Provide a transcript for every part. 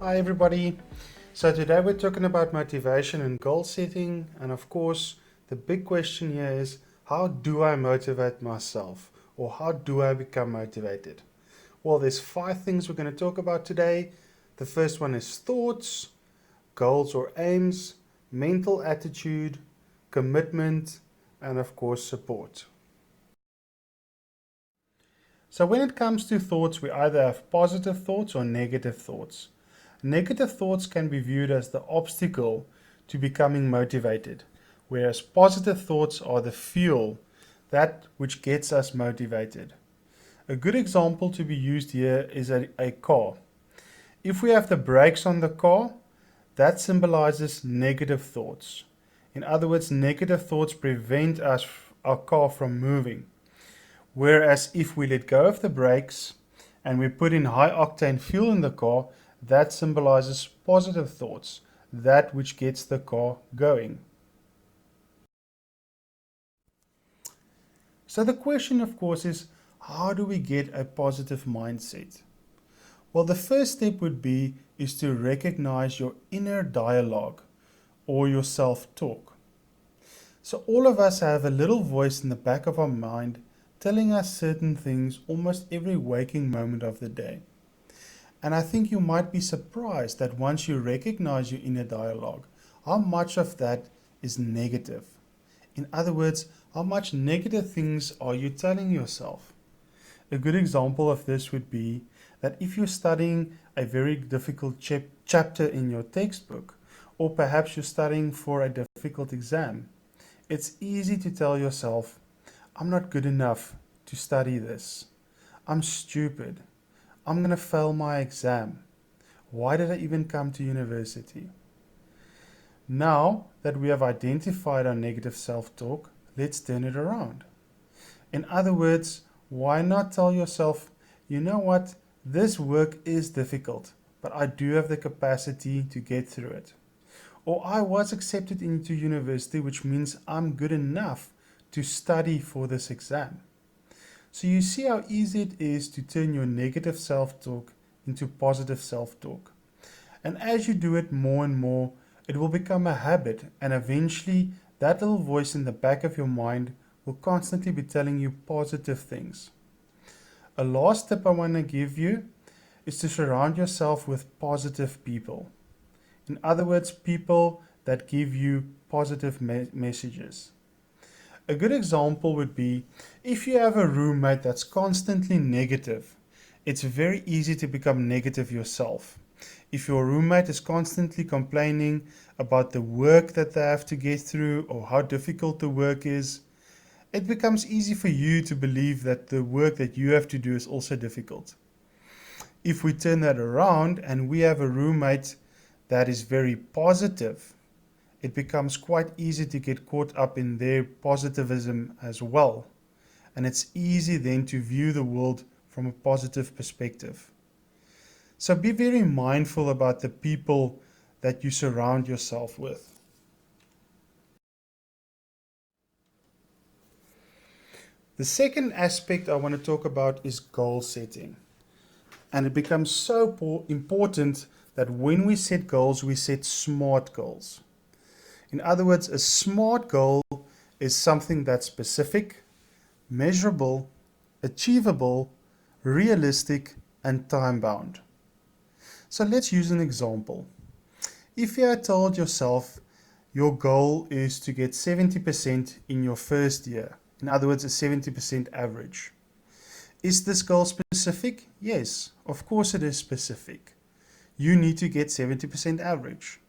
Hi everybody. So today we're talking about motivation and goal setting, and of course the big question here is, how do I motivate myself, or how do I become motivated? Well, there's 5 things we're going to talk about today. The first one is thoughts, goals or aims, mental attitude, commitment, and of course support. So when it comes to thoughts, we either have positive thoughts or negative thoughts. Negative thoughts can be viewed as the obstacle to becoming motivated, whereas positive thoughts are the fuel, that which gets us motivated. A good example to be used here is a car. If we have the brakes on the car, that symbolizes negative thoughts. In other words, negative thoughts prevent our car from moving. Whereas if we let go of the brakes and we put in high octane fuel in the car, that symbolizes positive thoughts, that which gets the car going. So the question, of course, is how do we get a positive mindset? Well, the first step would be is to recognize your inner dialogue or your self-talk. So all of us have a little voice in the back of our mind telling us certain things almost every waking moment of the day. And I think you might be surprised that once you recognize your inner dialogue, how much of that is negative. In other words, how much negative things are you telling yourself? A good example of this would be that if you're studying a very difficult chapter in your textbook, or perhaps you're studying for a difficult exam, it's easy to tell yourself, I'm not good enough to study this. I'm stupid. I'm going to fail my exam. Why did I even come to university? Now that we have identified our negative self-talk, let's turn it around. In other words, why not tell yourself, you know what, this work is difficult, but I do have the capacity to get through it. Or I was accepted into university, which means I'm good enough to study for this exam. So you see how easy it is to turn your negative self-talk into positive self-talk. And as you do it more and more, it will become a habit, and eventually that little voice in the back of your mind will constantly be telling you positive things. A last tip I want to give you is to surround yourself with positive people. In other words, people that give you positive messages. A good example would be if you have a roommate that's constantly negative, it's very easy to become negative yourself. If your roommate is constantly complaining about the work that they have to get through or how difficult the work is, it becomes easy for you to believe that the work that you have to do is also difficult. If we turn that around and we have a roommate that is very positive, it becomes quite easy to get caught up in their positivism as well. And it's easy then to view the world from a positive perspective. So be very mindful about the people that you surround yourself with. The second aspect I want to talk about is goal setting. And it becomes so important that when we set goals, we set SMART goals. In other words, a SMART goal is something that's specific, measurable, achievable, realistic, and time-bound. So let's use an example. If you had told yourself your goal is to get 70% in your first year, in other words, a 70% average. Is this goal specific? Yes, of course it is specific. You need to get 70% average.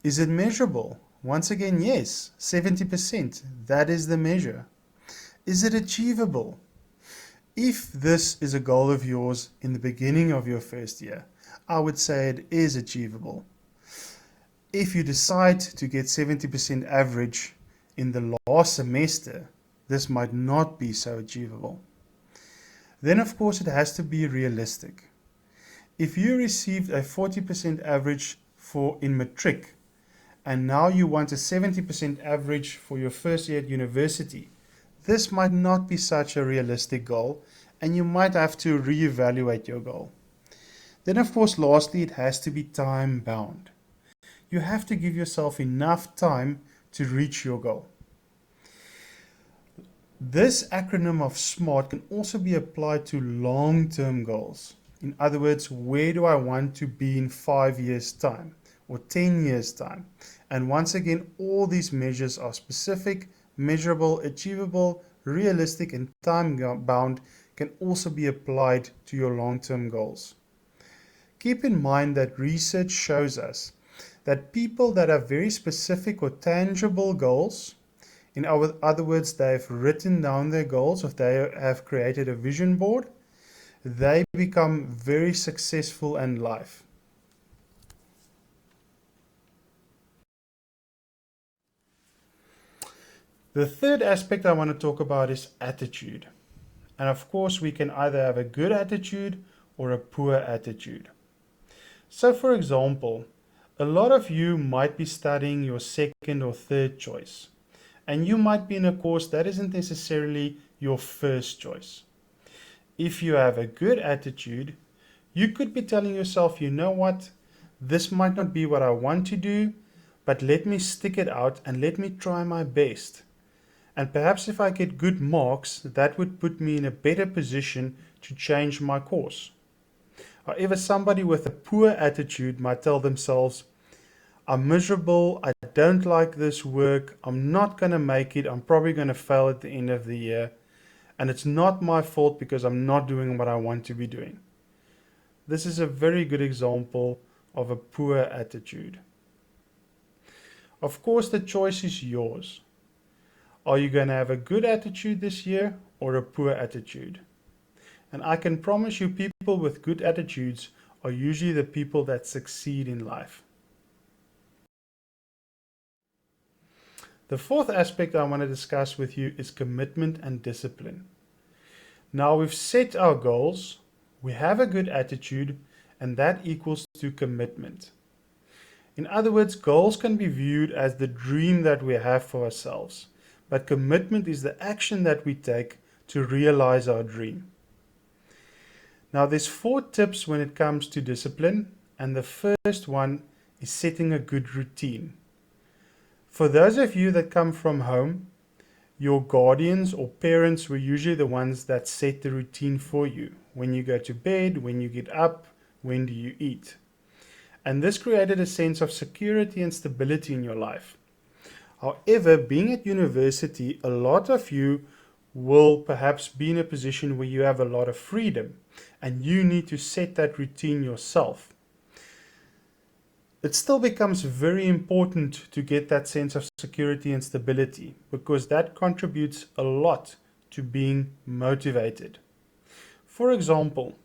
Is it measurable? Once again, yes, 70%. That is the measure. Is it achievable? If this is a goal of yours in the beginning of your first year, I would say it is achievable. If you decide to get 70% average in the last semester, this might not be so achievable. Then of course it has to be realistic. If you received a 40% average in matric, and now you want a 70% average for your first year at university, this might not be such a realistic goal, and you might have to reevaluate your goal. Then, of course, lastly, it has to be time bound. You have to give yourself enough time to reach your goal. This acronym of SMART can also be applied to long-term goals. In other words, where do I want to be in 5 years' time or 10 years' time? And once again, all these measures are specific, measurable, achievable, realistic, and time-bound, can also be applied to your long-term goals. Keep in mind that research shows us that people that have very specific or tangible goals, in other words, they've written down their goals, or they have created a vision board, they become very successful in life. The third aspect I want to talk about is attitude. And of course, we can either have a good attitude or a poor attitude. So, for example, a lot of you might be studying your second or third choice, and you might be in a course that isn't necessarily your first choice. If you have a good attitude, you could be telling yourself, you know what, this might not be what I want to do, but let me stick it out and let me try my best. And perhaps if I get good marks, that would put me in a better position to change my course. However, somebody with a poor attitude might tell themselves, I'm miserable, I don't like this work, I'm not going to make it, I'm probably going to fail at the end of the year, and it's not my fault because I'm not doing what I want to be doing. This is a very good example of a poor attitude. Of course, the choice is yours. Are you going to have a good attitude this year or a poor attitude? And I can promise you, people with good attitudes are usually the people that succeed in life. The fourth aspect I want to discuss with you is commitment and discipline. Now we've set our goals, we have a good attitude, and that equals to commitment. In other words, goals can be viewed as the dream that we have for ourselves, but commitment is the action that we take to realize our dream. Now there's 4 tips when it comes to discipline, and the first one is setting a good routine. For those of you that come from home, your guardians or parents were usually the ones that set the routine for you. When you go to bed, when you get up, when do you eat? And this created a sense of security and stability in your life. However, being at university, a lot of you will perhaps be in a position where you have a lot of freedom and you need to set that routine yourself. It still becomes very important to get that sense of security and stability because that contributes a lot to being motivated. For example,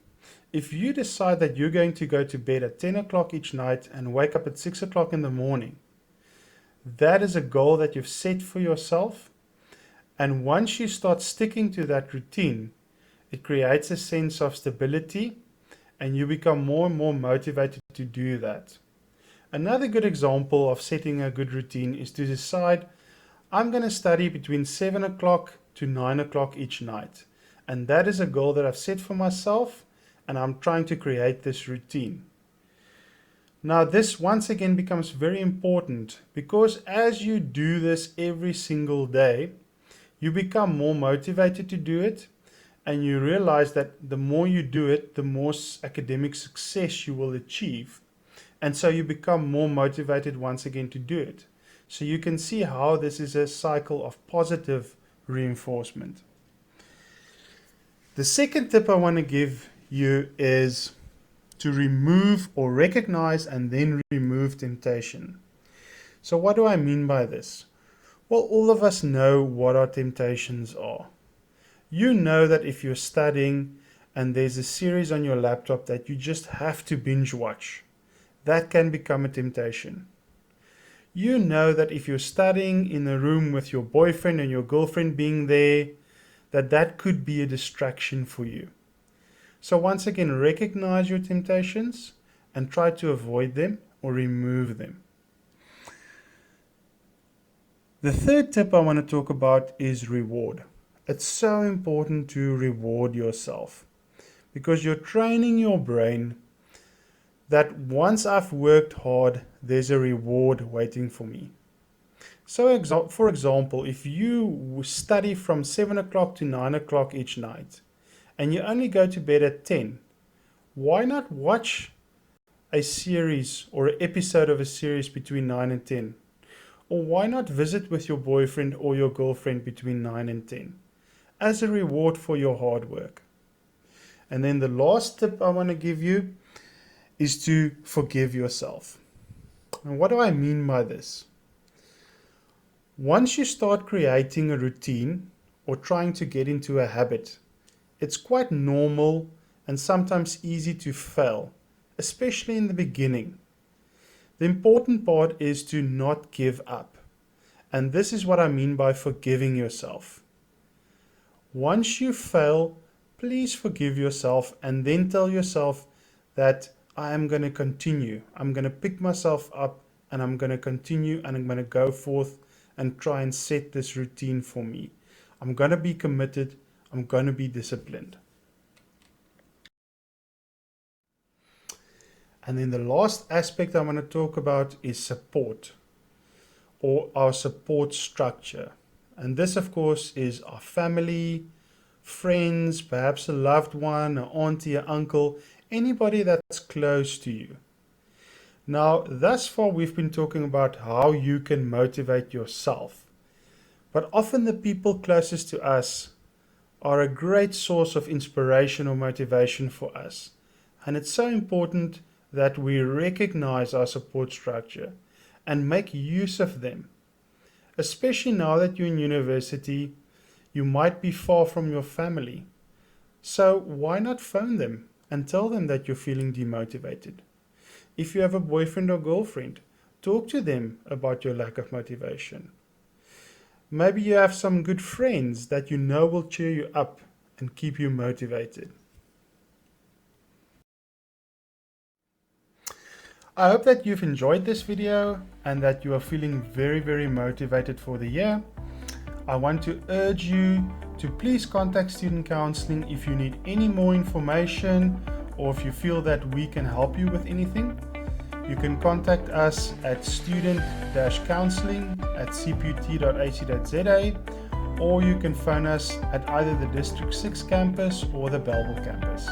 if you decide that you're going to go to bed at 10 o'clock each night and wake up at 6 o'clock in the morning, that is a goal that you've set for yourself. And once you start sticking to that routine, it creates a sense of stability and you become more and more motivated to do that. Another good example of setting a good routine is to decide, I'm going to study between 7 o'clock to 9 o'clock each night. And that is a goal that I've set for myself, and I'm trying to create this routine. Now, this once again becomes very important because as you do this every single day, you become more motivated to do it, and you realize that the more you do it, the more academic success you will achieve. And so you become more motivated once again to do it. So you can see how this is a cycle of positive reinforcement. The second tip I want to give you is to remove or recognize and then remove temptation. So what do I mean by this? Well, all of us know what our temptations are. You know that if you're studying and there's a series on your laptop that you just have to binge watch, that can become a temptation. You know that if you're studying in a room with your boyfriend and your girlfriend being there, that could be a distraction for you. So once again, recognize your temptations and try to avoid them or remove them. The third tip I want to talk about is reward. It's so important to reward yourself because you're training your brain that once I've worked hard, there's a reward waiting for me. So for example, if you study from 7 o'clock to 9 o'clock each night and you only go to bed at 10, why not watch a series or an episode of a series between 9 and 10? Or why not visit with your boyfriend or your girlfriend between 9 and 10 as a reward for your hard work? And then the last tip I want to give you is to forgive yourself. And what do I mean by this? Once you start creating a routine or trying to get into a habit, it's quite normal and sometimes easy to fail, especially in the beginning. The important part is to not give up. And this is what I mean by forgiving yourself. Once you fail, please forgive yourself and then tell yourself that I am going to continue. I'm going to pick myself up and I'm going to continue and I'm going to go forth and try and set this routine for me. I'm going to be committed. I'm going to be disciplined. And then the last aspect I want to talk about is support, or our support structure. And this, of course, is our family, friends, perhaps a loved one, an auntie, an uncle, anybody that's close to you. Now, thus far we've been talking about how you can motivate yourself. But often the people closest to us are a great source of inspiration or motivation for us. And it's so important that we recognize our support structure and make use of them. Especially now that you're in university, you might be far from your family. So why not phone them and tell them that you're feeling demotivated? If you have a boyfriend or girlfriend, talk to them about your lack of motivation. Maybe you have some good friends that you know will cheer you up and keep you motivated. I hope that you've enjoyed this video and that you are feeling very, very motivated for the year. I want to urge you to please contact Student Counseling if you need any more information or if you feel that we can help you with anything. You can contact us at student-counseling@cput.ac.za, or you can phone us at either the District 6 campus or the Bellville campus.